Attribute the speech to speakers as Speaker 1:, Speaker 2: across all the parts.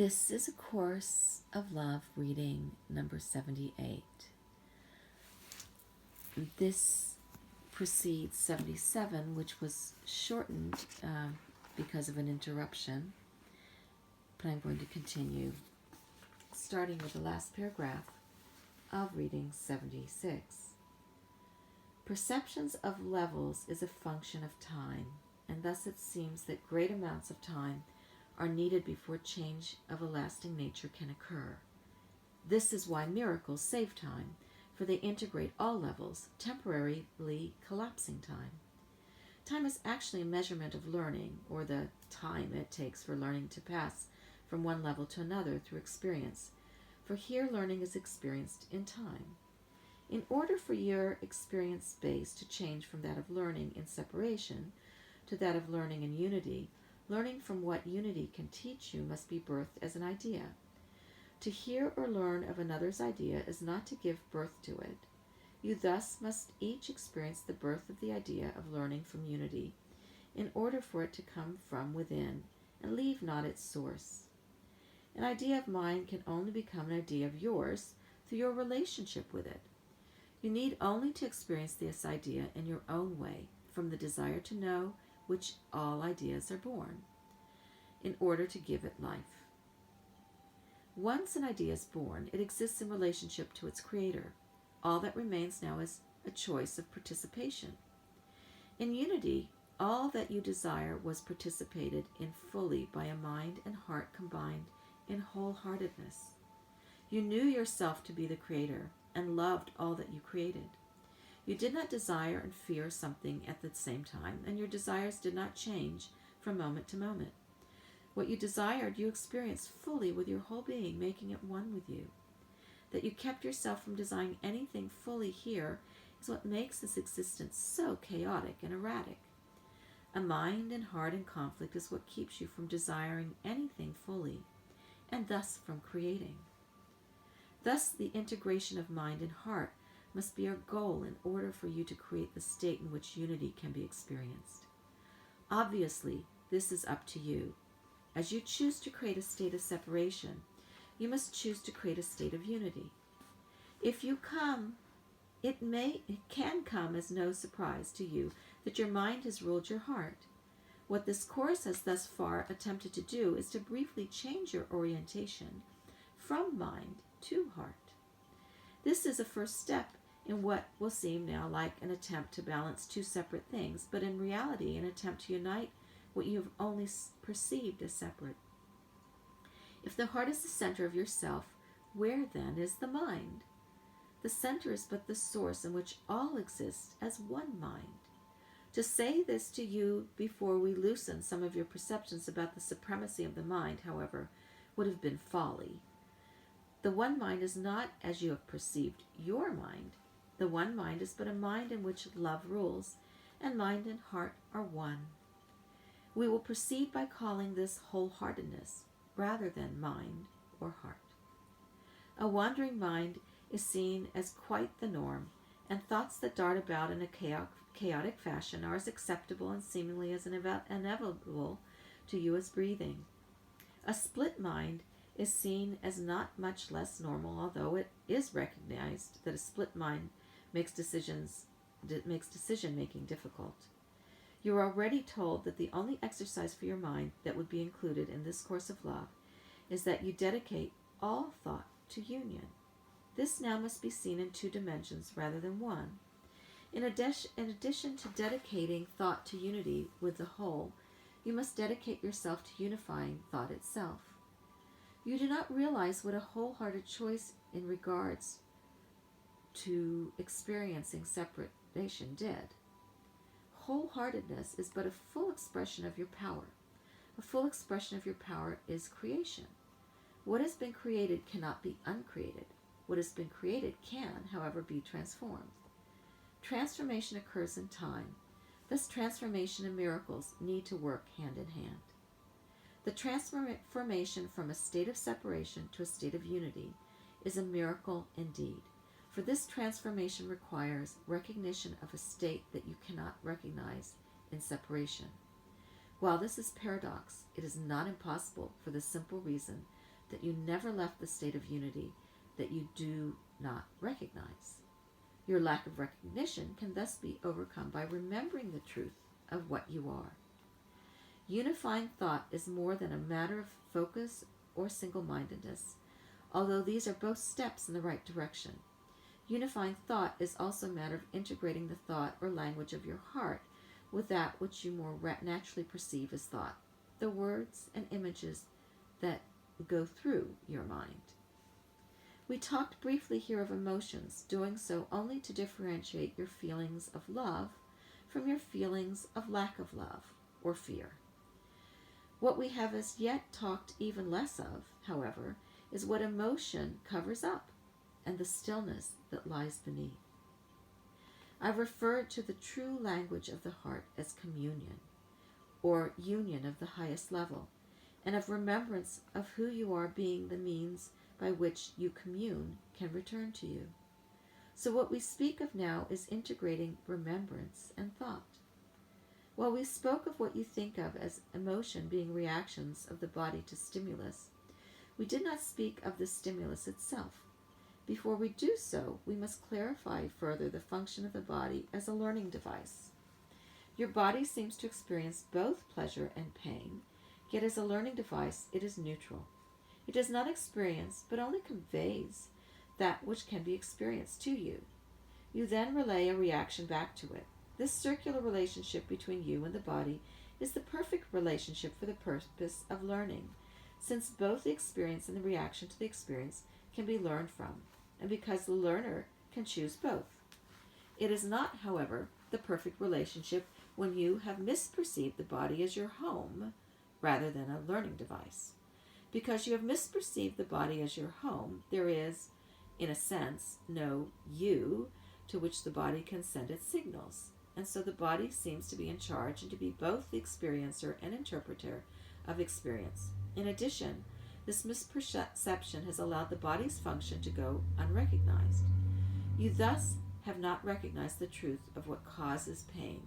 Speaker 1: This is a Course of Love reading number 78. This precedes 77, which was shortened because of an interruption, but I'm going to continue starting with the last paragraph of reading 76. Perceptions of levels is a function of time, and thus it seems that great amounts of time are needed before change of a lasting nature can occur. This is why miracles save time, for they integrate all levels, temporarily collapsing time. Time is actually a measurement of learning, or the time it takes for learning to pass from one level to another through experience, for here learning is experienced in time. In order for your experience base to change from that of learning in separation to that of learning in unity, learning from what unity can teach you must be birthed as an idea. To hear or learn of another's idea is not to give birth to it. You thus must each experience the birth of the idea of learning from unity, in order for it to come from within and leave not its source. An idea of mine can only become an idea of yours through your relationship with it. You need only to experience this idea in your own way, from the desire to know which all ideas are born, in order to give it life. Once an idea is born, it exists in relationship to its creator. All that remains now is a choice of participation. In unity, all that you desire was participated in fully by a mind and heart combined in wholeheartedness. You knew yourself to be the creator and loved all that you created. You did not desire and fear something at the same time, and your desires did not change from moment to moment. What you desired, you experienced fully with your whole being, making it one with you. That you kept yourself from desiring anything fully here is what makes this existence so chaotic and erratic. A mind and heart in conflict is what keeps you from desiring anything fully, and thus from creating. Thus, the integration of mind and heart must be our goal in order for you to create the state in which unity can be experienced. Obviously, this is up to you. As you choose to create a state of separation, you must choose to create a state of unity. If you come, it can come as no surprise to you that your mind has ruled your heart. What this course has thus far attempted to do is to briefly change your orientation from mind to heart. This is a first step in what will seem now like an attempt to balance two separate things, but in reality an attempt to unite what you have only perceived as separate. If the heart is the center of yourself, where then is the mind? The center is but the source in which all exists as one mind. To say this to you before we loosen some of your perceptions about the supremacy of the mind, however, would have been folly. The one mind is not as you have perceived your mind. The one mind is but a mind in which love rules, and mind and heart are one. We will proceed by calling this wholeheartedness, rather than mind or heart. A wandering mind is seen as quite the norm, and thoughts that dart about in a chaotic fashion are as acceptable and seemingly as inevitable to you as breathing. A split mind is seen as not much less normal, although it is recognized that a split mind makes decision-making difficult. You are already told that the only exercise for your mind that would be included in this course of love is that you dedicate all thought to union. This now must be seen in two dimensions rather than one. In addition to dedicating thought to unity with the whole, you must dedicate yourself to unifying thought itself. You do not realize what a wholehearted choice in regards to experiencing separation did. Wholeheartedness is but a full expression of your power. A full expression of your power is creation. What has been created cannot be uncreated. What has been created can, however, be transformed. Transformation occurs in time. Thus, transformation and miracles need to work hand in hand. The transformation from a state of separation to a state of unity is a miracle indeed, for this transformation requires recognition of a state that you cannot recognize in separation. While this is paradox, it is not impossible for the simple reason that you never left the state of unity that you do not recognize. Your lack of recognition can thus be overcome by remembering the truth of what you are. Unifying thought is more than a matter of focus or single-mindedness, although these are both steps in the right direction. Unifying thought is also a matter of integrating the thought or language of your heart with that which you more naturally perceive as thought, the words and images that go through your mind. We talked briefly here of emotions, doing so only to differentiate your feelings of love from your feelings of lack of love or fear. What we have as yet talked even less of, however, is what emotion covers up and the stillness that lies beneath. I've referred to the true language of the heart as communion, or union of the highest level, and of remembrance of who you are being the means by which you commune can return to you. So what we speak of now is integrating remembrance and thought. While we spoke of what you think of as emotion being reactions of the body to stimulus, we did not speak of the stimulus itself. Before we do so, we must clarify further the function of the body as a learning device. Your body seems to experience both pleasure and pain, yet as a learning device it is neutral. It does not experience, but only conveys that which can be experienced to you. You then relay a reaction back to it. This circular relationship between you and the body is the perfect relationship for the purpose of learning, since both the experience and the reaction to the experience can be learned from, and because the learner can choose both. It is not, however, the perfect relationship when you have misperceived the body as your home rather than a learning device. Because you have misperceived the body as your home, there is, in a sense, no you to which the body can send its signals, and so the body seems to be in charge and to be both the experiencer and interpreter of experience. In addition, this misperception has allowed the body's function to go unrecognized. You thus have not recognized the truth of what causes pain,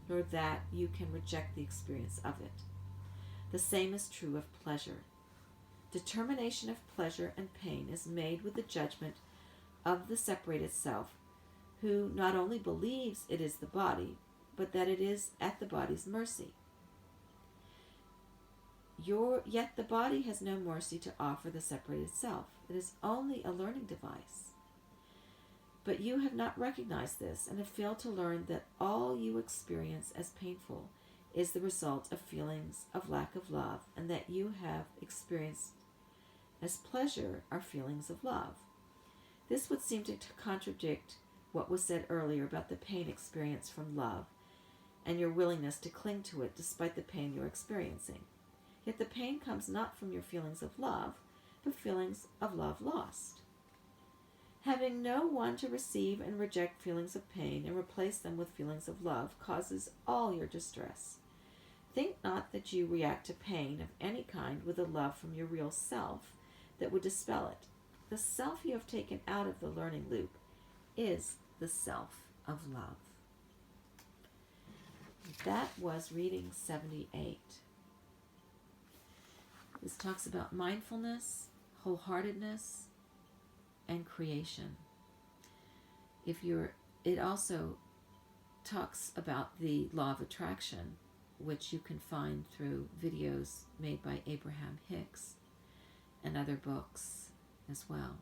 Speaker 1: nor that you can reject the experience of it. The same is true of pleasure. Determination of pleasure and pain is made with the judgment of the separated self, who not only believes it is the body, but that it is at the body's mercy. Yet the body has no mercy to offer the separated self. It is only a learning device. But you have not recognized this and have failed to learn that all you experience as painful is the result of feelings of lack of love, and that you have experienced as pleasure are feelings of love. This would seem to contradict what was said earlier about the pain experienced from love and your willingness to cling to it despite the pain you're experiencing. Yet the pain comes not from your feelings of love, but feelings of love lost. Having no one to receive and reject feelings of pain and replace them with feelings of love causes all your distress. Think not that you react to pain of any kind with a love from your real self that would dispel it. The self you have taken out of the learning loop is the self of love. That was reading 78. This talks about mindfulness, wholeheartedness, and creation. It also talks about the law of attraction, which you can find through videos made by Abraham Hicks and other books as well.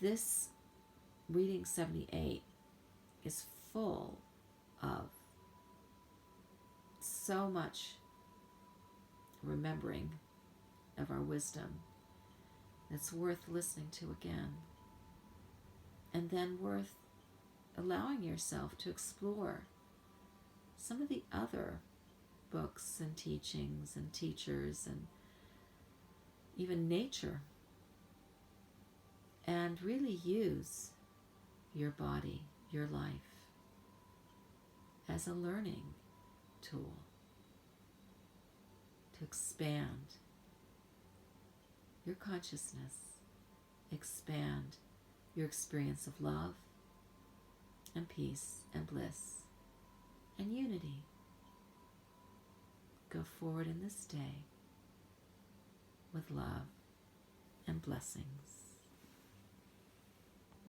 Speaker 1: This reading 78 is full of so much remembering of our wisdom that's worth listening to again, and then worth allowing yourself to explore some of the other books and teachings and teachers and even nature, and really use your body, your life, as a learning tool to expand your consciousness, expand your experience of love and peace and bliss and unity. Go forward in this day with love and blessings.